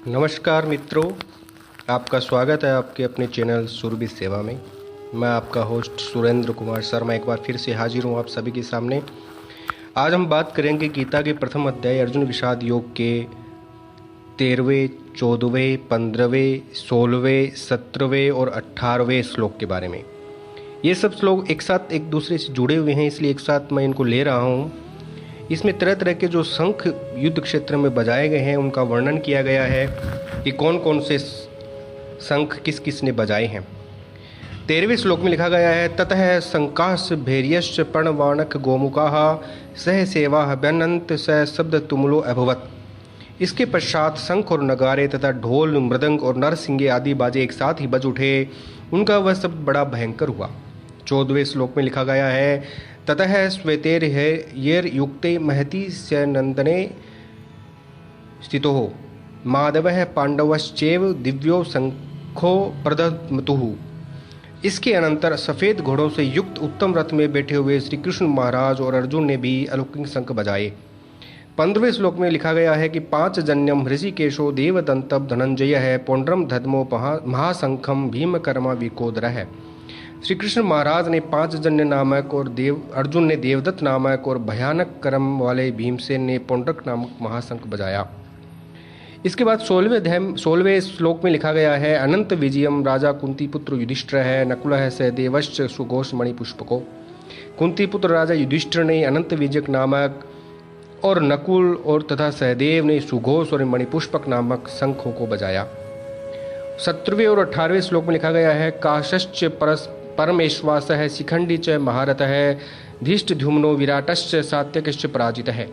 नमस्कार मित्रों, आपका स्वागत है आपके अपने चैनल सुरभि सेवा में। मैं आपका होस्ट सुरेंद्र कुमार शर्मा एक बार फिर से हाजिर हूँ आप सभी के सामने। आज हम बात करेंगे गीता के प्रथम अध्याय अर्जुन विषाद योग के 13वें, 14वें, 15वें, 16वें, 17वें और 18वें श्लोक के बारे में। ये सब श्लोक एक साथ एक दूसरे से जुड़े हुए हैं, इसलिए एक साथ मैं इनको ले रहा हूँ। इसमें तरह तरह के जो शंख युद्ध क्षेत्र में बजाए गए हैं उनका वर्णन किया गया है कि कौन कौन से शंख किस किस ने बजाए हैं। 13वें श्लोक में लिखा गया है, ततः शंकाश भैर्यश्च पर्णवाणक गोमुकाः सह सेवा व्यनंत स शब्द तुमुलो अभवत। इसके पश्चात शंख और नगारे तथा ढोल, मृदंग और नरसिंगे आदि बाजे एक साथ ही बज उठे। उनका वह शब्द बड़ा भयंकर हुआ। 14वें श्लोक में लिखा गया है, ततः श्वेतेर् युक्ते महति स नंदने स्थितो माधवः पांडवश्चैव दिव्यो शंखो प्रदमतुः। इसके अनंतर सफ़ेद घोड़ों से युक्त उत्तम रथ में बैठे हुए श्री कृष्ण महाराज और अर्जुन ने भी अलौकिक शंख बजाए। 15वें श्लोक में लिखा गया है कि पांचजन्यम ऋषिकेशो देवदंतम धनंजय है पौंड्रम धद्मो महाशंखम भीमकर्मा विकोदरः। श्री कृष्ण महाराज ने पांचजन्य नामक और अर्जुन ने देवदत्त नामक और भयानक कर्म वाले भीमसेन ने पौंड्रक नामक महाशंख बजाया। इसके बाद 16वें श्लोक में लिखा गया है, अनंत विजयम राजा कुंती पुत्र युधिष्ठिर है नकुलः सहदेवश्च सुघोष मणिपुष्पको। कुंती पुत्र राजा युधिष्ठिर ने अनंत विजय नामक और नकुल और तथा सहदेव ने सुघोष और मणिपुष्पक नामक शंखों को बजाया। 17वें और 18वें श्लोक में लिखा गया है, काशश्च परमेश्वासः शिखंडी च महारथः धृष्टद्युम्नो विराटश्च सात्यकश्च पराजितः।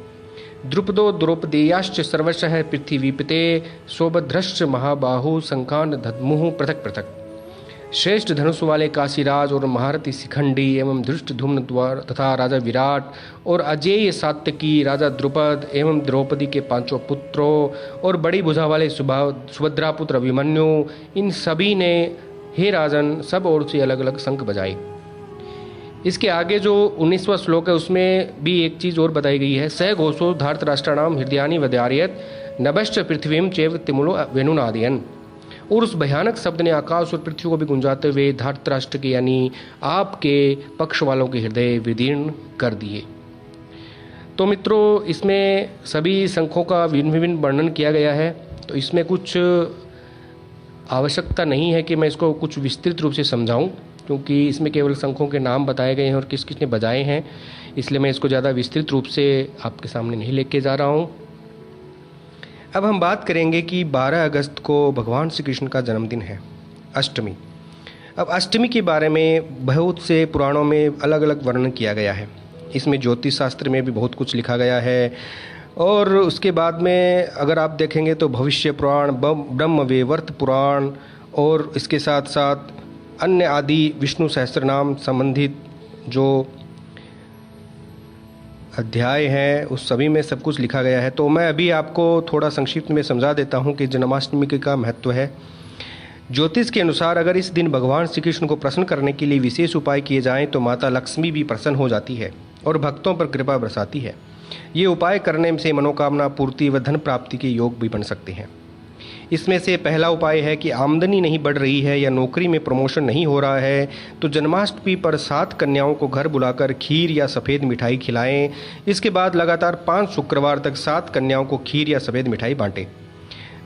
द्रुपदो द्रौपदेयाश्च सर्वशः पृथ्वीपते सौभद्रश्च महाबाहु शंखान दद्मुः पृथक पृथक। श्रेष्ठ धनुष वाले काशीराज और महारथी शिखंडी एवं धृष्टद्युम्न तथा राजा विराट और अजेय सात्यकी राजा द्रुपद एवं द्रौपदी के 5 पुत्रों और बड़ी भुजा वाले सुभद्रा पुत्र अभिमन्यु, इन सभी ने हे राजन सब ओर से अलग अलग शंख बजाए। इसके आगे जो 19वां श्लोक है उसमें भी एक चीज़ और बताई गई है, स घोषो धार्तराष्ट्राणाम हृदयानि वधारयत नभश्च पृथ्वीम चैव तिमुलो वेणुनादयन। और उस भयानक शब्द ने आकाश और पृथ्वी को भी गुंजाते हुए धार्तराष्ट्र के यानी आपके पक्ष वालों के हृदय विदीर्ण कर दिए। तो मित्रों, इसमें सभी शंखों का भिन्न भिन्न वर्णन किया गया है, तो इसमें कुछ आवश्यकता नहीं है कि मैं इसको कुछ विस्तृत रूप से समझाऊं, क्योंकि इसमें केवल शंखों के नाम बताए गए हैं और किस किस ने बजाए हैं, इसलिए मैं इसको ज़्यादा विस्तृत रूप से आपके सामने नहीं लेके जा रहा हूं। अब हम बात करेंगे कि 12 अगस्त को भगवान श्री कृष्ण का जन्मदिन है, अष्टमी। अब अष्टमी के बारे में बहुत से पुराणों में अलग अलग वर्णन किया गया है। इसमें ज्योतिष शास्त्र में भी बहुत कुछ लिखा गया है, और उसके बाद में अगर आप देखेंगे तो भविष्य पुराण, ब्रह्म वैवर्त पुराण और इसके साथ साथ अन्य आदि विष्णु सहस्त्रनाम संबंधित जो अध्याय हैं उस सभी में सब कुछ लिखा गया है। तो मैं अभी आपको थोड़ा संक्षिप्त में समझा देता हूँ कि जन्माष्टमी का महत्व है। ज्योतिष के अनुसार अगर इस दिन भगवान श्री कृष्ण को प्रसन्न करने के लिए विशेष उपाय किए जाएं तो माता लक्ष्मी भी प्रसन्न हो जाती है और भक्तों पर कृपा बरसाती है। ये उपाय करने से मनोकामना पूर्ति व धन प्राप्ति के योग भी बन सकते हैं। इसमें से पहला उपाय है कि आमदनी नहीं बढ़ रही है या नौकरी में प्रमोशन नहीं हो रहा है तो जन्माष्टमी पर 7 कन्याओं को घर बुलाकर खीर या सफ़ेद मिठाई खिलाएं। इसके बाद लगातार 5 शुक्रवार तक 7 कन्याओं को खीर या सफ़ेद मिठाई बांटें।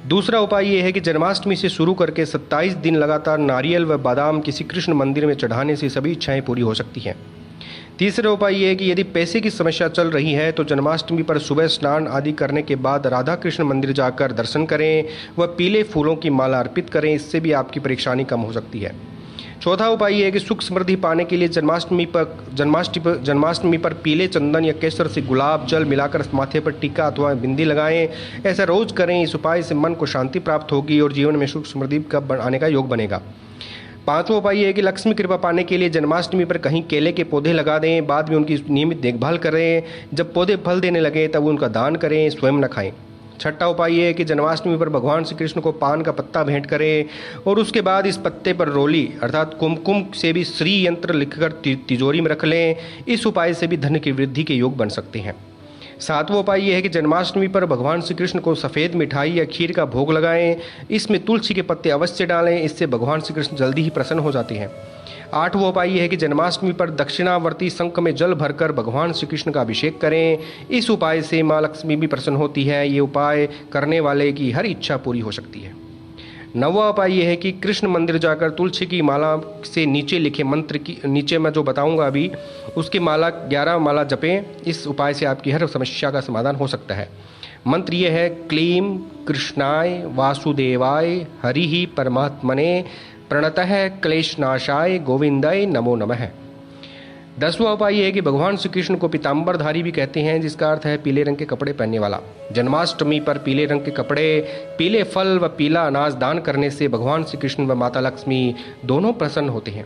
दूसरा उपाय ये है कि जन्माष्टमी से शुरू करके 27 दिन लगातार नारियल व बादाम किसी कृष्ण मंदिर में चढ़ाने से सभी इच्छाएं पूरी हो सकती हैं। तीसरा उपाय ये है कि यदि पैसे की समस्या चल रही है तो जन्माष्टमी पर सुबह स्नान आदि करने के बाद राधा कृष्ण मंदिर जाकर दर्शन करें व पीले फूलों की माला अर्पित करें, इससे भी आपकी परेशानी कम हो सकती है। चौथा उपाय ये है कि सुख समृद्धि पाने के लिए जन्माष्टमी पर पीले चंदन या केसर से गुलाब जल मिलाकर माथे पर टीका अथवा बिंदी लगाएं। ऐसा रोज करें। इस उपाय से मन को शांति प्राप्त होगी और जीवन में सुख समृद्धि का आने का योग बनेगा। 5वां उपाय यह है कि लक्ष्मी कृपा पाने के लिए जन्माष्टमी पर कहीं केले के पौधे लगा दें, बाद में उनकी नियमित देखभाल करें। जब पौधे फल देने लगे तब उनका दान करें, स्वयं न खाएं। 6वां उपाय यह है कि जन्माष्टमी पर भगवान श्री कृष्ण को पान का पत्ता भेंट करें और उसके बाद इस पत्ते पर रोली अर्थात कुमकुम से भी श्री यंत्र लिखकर तिजोरी में रख लें। इस उपाय से भी धन की वृद्धि के योग बन सकते हैं। सातवां उपाय यह है कि जन्माष्टमी पर भगवान श्री कृष्ण को सफ़ेद मिठाई या खीर का भोग लगाएं। इसमें तुलसी के पत्ते अवश्य डालें, इससे भगवान श्री कृष्ण जल्दी ही प्रसन्न हो जाते हैं। आठवां उपाय यह है कि जन्माष्टमी पर दक्षिणावर्ती शंख में जल भरकर भगवान श्री कृष्ण का अभिषेक करें। इस उपाय से माँ लक्ष्मी भी प्रसन्न होती है। ये उपाय करने वाले की हर इच्छा पूरी हो सकती है। नौवां उपाय यह है कि कृष्ण मंदिर जाकर तुलसी की माला से नीचे लिखे मंत्र की नीचे मैं जो बताऊंगा अभी उसकी माला 11 माला जपें। इस उपाय से आपकी हर समस्या का समाधान हो सकता है। मंत्र यह है क्लीम कृष्णाय वासुदेवाय हरिहि परमात्मने प्रणतः क्लेशनाशाय गोविंदाय नमो नमः। 10वां उपाय यह है कि भगवान श्री कृष्ण को पीताम्बरधारी भी कहते हैं, जिसका अर्थ है पीले रंग के कपड़े पहनने वाला। जन्माष्टमी पर पीले रंग के कपड़े, पीले फल व पीला अनाज दान करने से भगवान श्री कृष्ण व माता लक्ष्मी दोनों प्रसन्न होते हैं।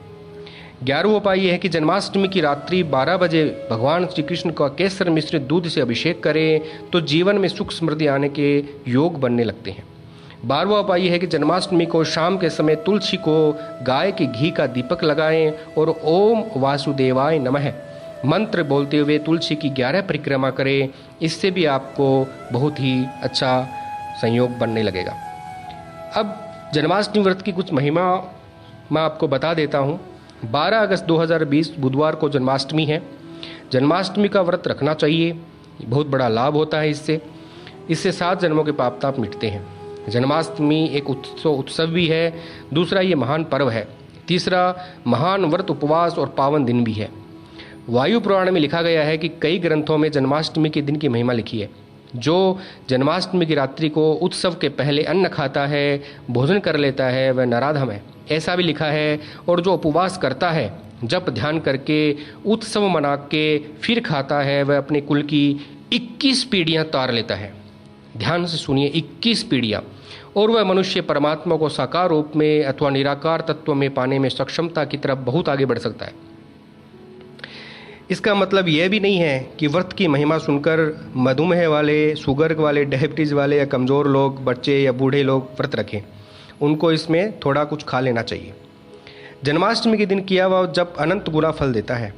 11वां उपाय यह है कि जन्माष्टमी की रात्रि 12 बजे भगवान श्री कृष्ण का केसर मिश्रित दूध से अभिषेक करें तो जीवन में सुख समृद्धि आने के योग बनने लगते हैं। 12वां उपाय यह है कि जन्माष्टमी को शाम के समय तुलसी को गाय के घी का दीपक लगाएं और ओम वासुदेवाय नमः मंत्र बोलते हुए तुलसी की 11 परिक्रमा करें। इससे भी आपको बहुत ही अच्छा संयोग बनने लगेगा। अब जन्माष्टमी व्रत की कुछ महिमा मैं आपको बता देता हूँ। 12 अगस्त 2020 बुधवार को जन्माष्टमी है। जन्माष्टमी का व्रत रखना चाहिए, बहुत बड़ा लाभ होता है इससे 7 जन्मों के पाप ताप मिटते हैं। जन्माष्टमी एक उत्सव भी है। दूसरा ये महान पर्व है। तीसरा महान व्रत उपवास और पावन दिन भी है। वायु पुराण में लिखा गया है कि कई ग्रंथों में जन्माष्टमी के दिन की महिमा लिखी है। जो जन्माष्टमी की रात्रि को उत्सव के पहले अन्न खाता है, भोजन कर लेता है, वह नराधम है, ऐसा भी लिखा है। और जो उपवास करता है, जप ध्यान करके उत्सव मना के फिर खाता है, वह अपने कुल की 21 पीढ़ियां तार लेता है। ध्यान से सुनिए, 21 पीढ़ियां। और वह मनुष्य परमात्मा को साकार रूप में अथवा निराकार तत्व में पाने में सक्षमता की तरफ बहुत आगे बढ़ सकता है। इसका मतलब यह भी नहीं है कि व्रत की महिमा सुनकर मधुमेह वाले, शुगर वाले, डायबिटीज़ वाले या कमज़ोर लोग, बच्चे या बूढ़े लोग व्रत रखें। उनको इसमें थोड़ा कुछ खा लेना चाहिए। जन्माष्टमी के दिन किया हुआ जप अनंत गुना फल देता है।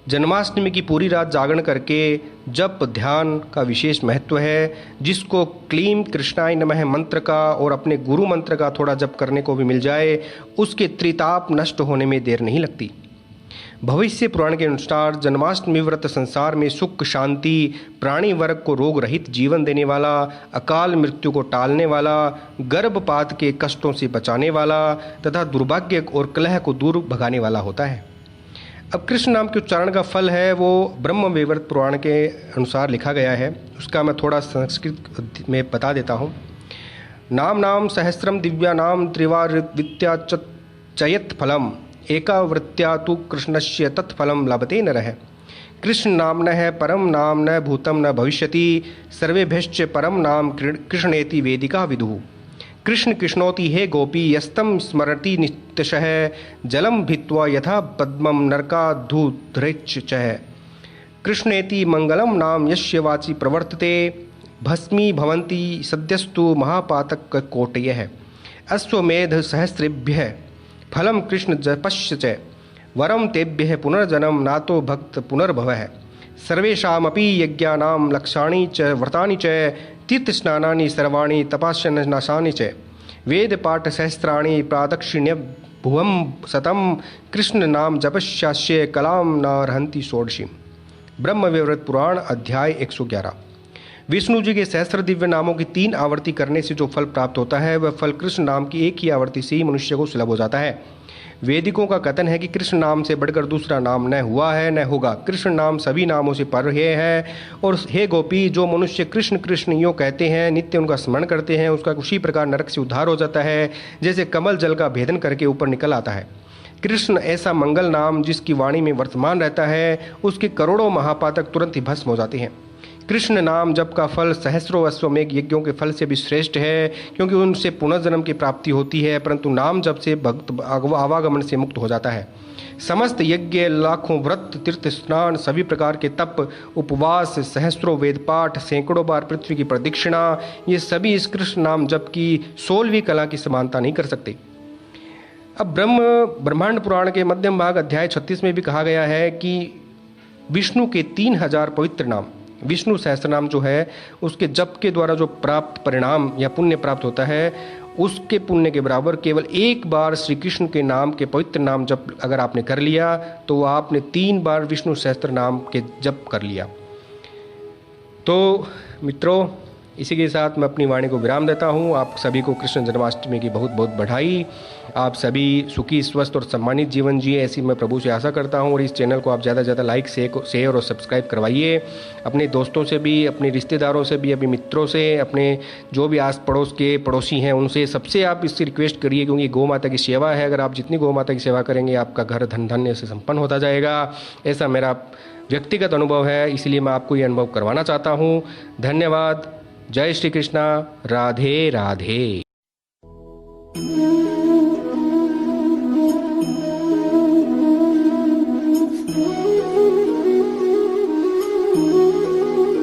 जन्माष्टमी की पूरी रात जागरण करके जप ध्यान का विशेष महत्व है। जिसको क्लीम कृष्णाय नमः मंत्र का और अपने गुरु मंत्र का थोड़ा जप करने को भी मिल जाए, उसके त्रिताप नष्ट होने में देर नहीं लगती। भविष्य पुराण के अनुसार जन्माष्टमी व्रत संसार में सुख शांति, प्राणी वर्ग को रोग रहित जीवन देने वाला, अकाल मृत्यु को टालने वाला, गर्भपात के कष्टों से बचाने वाला तथा दुर्भाग्य और कलह को दूर भगाने वाला होता है। अब कृष्ण नाम के उच्चारण का फल है वो ब्रह्म वैवर्त पुराण के अनुसार लिखा गया है। उसका मैं थोड़ा संस्कृत में बता देता हूँ। नाम नाम सहस्रम दिव्या नाम त्रिवार विद्या चयत फलम एकावृत्या तु कृष्णस्य तत्फलम लभते नरः। कृष्ण नाम न है परम नाम न भूतम न भविष्यति सर्वेभ्यश्च परम नाम कृष्णेति वेदिका विदुः। कृष्ण कृष्णोति हे गोपी यस्तम स्मरति नित्यशः जलम भित्वा यथा पद्मम नरकाधुधृच्च। कृष्णेति मंगलम नाम यस्य वाचि प्रवर्तते भस्मी भवन्ति सद्यस्तु महापातक कोटयः। अश्वमेध सहस्रेभ्यः फलम कृष्ण जपस्य च वरम तेभ्यः पुनर्जन्म नातो भक्त पुनर्भवः। सर्वेषामपि यज्ञानां लक्षाणि च व्रतानि च तीर्थस्नानानि सर्वाणि तपस्यनाशानि च वेदपाठ सहस्राणि प्रादक्षिण्य भुवं शतं कृष्ण नाम जपस्यास्य कलां न रहन्ति षोडशी। ब्रह्म वैवर्त पुराण अध्याय 111। विष्णु जी के सहस्त्र दिव्य नामों की 3 आवर्ती करने से जो फल प्राप्त होता है वह फल कृष्ण नाम की एक ही आवर्ती से ही मनुष्य को सुलभ हो जाता है। वेदिकों का कथन है कि कृष्ण नाम से बढ़कर दूसरा नाम न हुआ है न होगा। कृष्ण नाम सभी नामों से पर है। और हे गोपी, जो मनुष्य कृष्ण कृष्ण यूँ कहते हैं, नित्य उनका स्मरण करते हैं, उसका उसी प्रकार नरक से उद्धार हो जाता है जैसे कमल जल का भेदन करके ऊपर निकल आता है। कृष्ण ऐसा मंगल नाम जिसकी वाणी में वर्तमान रहता है, उसके करोड़ों महापातक तुरंत ही भस्म हो जाते हैं। कृष्ण नाम जप का फल सहस्रों अश्वमेघ यज्ञों के फल से भी श्रेष्ठ है, क्योंकि उनसे पुनर्जन्म की प्राप्ति होती है, परंतु नाम जप से भक्त आवागमन से मुक्त हो जाता है। समस्त यज्ञ, लाखों व्रत, तीर्थ स्नान, सभी प्रकार के तप, उपवास, सहस्रों वेद पाठ, सैकड़ों बार पृथ्वी की प्रदक्षिणा, ये सभी इस कृष्ण नाम जप की 16वीं कला की समानता नहीं कर सकते। अब ब्रह्मांड पुराण के मध्यम भाग अध्याय 36 में भी कहा गया है कि विष्णु के 3000 पवित्र नाम विष्णु सहस्त्रनाम जो है उसके जप के द्वारा जो प्राप्त परिणाम या पुण्य प्राप्त होता है, उसके पुण्य के बराबर केवल एक बार श्री कृष्ण के नाम के पवित्र नाम जप अगर आपने कर लिया तो आपने 3 बार विष्णु सहस्त्र नाम के जप कर लिया। तो मित्रों, इसी के साथ मैं अपनी वाणी को विराम देता हूँ। आप सभी को कृष्ण जन्माष्टमी की बहुत बहुत बधाई। आप सभी सुखी, स्वस्थ और सम्मानित जीवन जिए, ऐसी मैं प्रभु से आशा करता हूँ। और इस चैनल को आप ज़्यादा से ज़्यादा लाइक, शेयर और सब्सक्राइब करवाइए। अपने दोस्तों से भी, अपने रिश्तेदारों से भी, अपने मित्रों से, अपने जो भी आस पड़ोस के पड़ोसी हैं उनसे, सबसे आप इससे रिक्वेस्ट करिए, क्योंकि गौ माता की सेवा है। अगर आप जितनी गौ माता की सेवा करेंगे आपका घर धन धन्य से संपन्न होता जाएगा। ऐसा मेरा व्यक्तिगत अनुभव है, इसलिए मैं आपको ये अनुभव करवाना चाहता हूँ। धन्यवाद। जय श्री कृष्णा। राधे राधे।